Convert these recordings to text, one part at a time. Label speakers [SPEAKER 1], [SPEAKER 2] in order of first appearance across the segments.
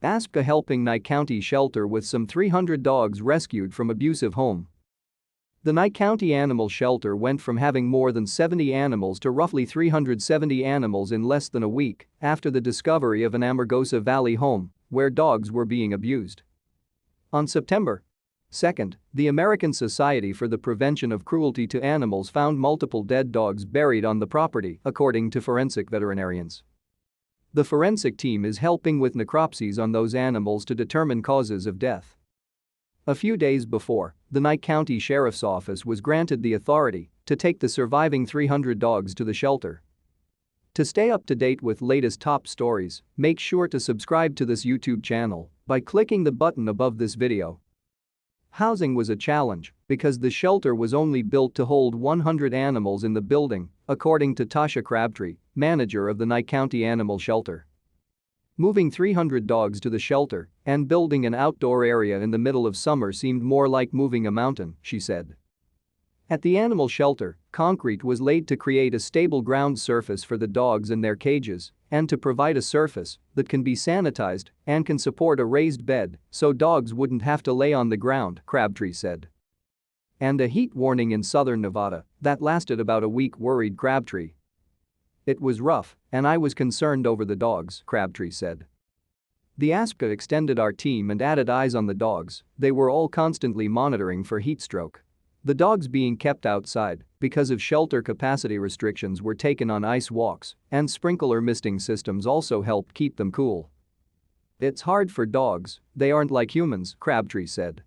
[SPEAKER 1] ASPCA helping Nye County Shelter with some 300 dogs rescued from abusive home. The Nye County Animal Shelter went from having more than 70 animals to roughly 370 animals in less than a week after the discovery of an Amargosa Valley home where dogs were being abused. On September 2nd, the American Society for the Prevention of Cruelty to Animals found multiple dead dogs buried on the property, according to forensic veterinarians. The forensic team is helping with necropsies on those animals to determine causes of death. A few days before, the Nye County Sheriff's Office was granted the authority to take the surviving 300 dogs to the shelter. To stay up to date with latest top stories, make sure to subscribe to this YouTube channel by clicking the button above this video. Housing was a challenge because the shelter was only built to hold 100 animals in the building, according to Tasha Crabtree, manager of the Nye County Animal Shelter. Moving 300 dogs to the shelter and building an outdoor area in the middle of summer seemed more like moving a mountain, she said. At the animal shelter, concrete was laid to create a stable ground surface for the dogs in their cages and to provide a surface that can be sanitized and can support a raised bed so dogs wouldn't have to lay on the ground, Crabtree said. And a heat warning in southern Nevada that lasted about a week worried Crabtree. It was rough, and I was concerned over the dogs, Crabtree said. The ASPCA extended our team and added eyes on the dogs. They were all constantly monitoring for heat stroke. The dogs being kept outside because of shelter capacity restrictions were taken on ice walks, and sprinkler misting systems also helped keep them cool. It's hard for dogs, they aren't like humans, Crabtree said.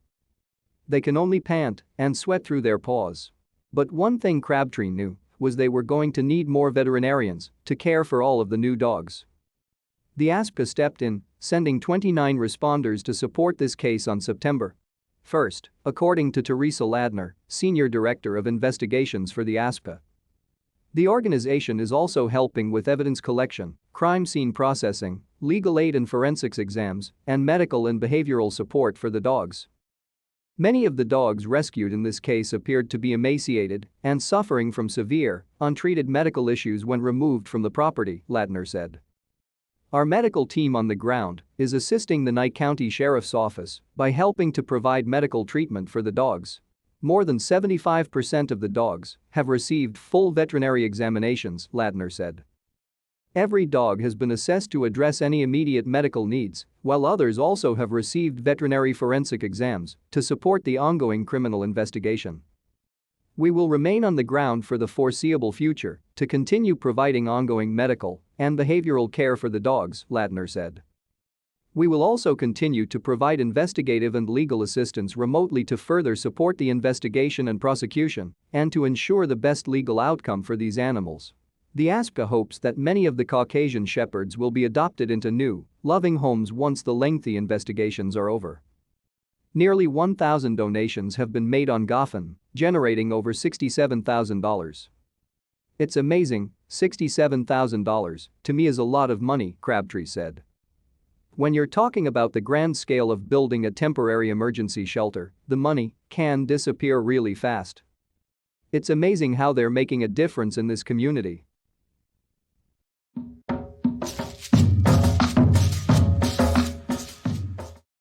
[SPEAKER 1] They can only pant and sweat through their paws. But one thing Crabtree knew was they were going to need more veterinarians to care for all of the new dogs. The ASPCA stepped in, sending 29 responders to support this case on September 1st, according to Teresa Ladner, Senior Director of Investigations for the ASPCA. The organization is also helping with evidence collection, crime scene processing, legal aid and forensics exams, and medical and behavioral support for the dogs. Many of the dogs rescued in this case appeared to be emaciated and suffering from severe, untreated medical issues when removed from the property, Ladner said. Our medical team on the ground is assisting the Nye County Sheriff's Office by helping to provide medical treatment for the dogs. More than 75% of the dogs have received full veterinary examinations, Ladner said. Every dog has been assessed to address any immediate medical needs, while others also have received veterinary forensic exams to support the ongoing criminal investigation. We will remain on the ground for the foreseeable future to continue providing ongoing medical and behavioral care for the dogs, Ladner said. We will also continue to provide investigative and legal assistance remotely to further support the investigation and prosecution and to ensure the best legal outcome for these animals. The ASPCA hopes that many of the Caucasian shepherds will be adopted into new, loving homes once the lengthy investigations are over. Nearly 1,000 donations have been made on GoFundMe, generating over $67,000. It's amazing, $67,000 to me is a lot of money, Crabtree said. When you're talking about the grand scale of building a temporary emergency shelter, the money can disappear really fast. It's amazing how they're making a difference in this community.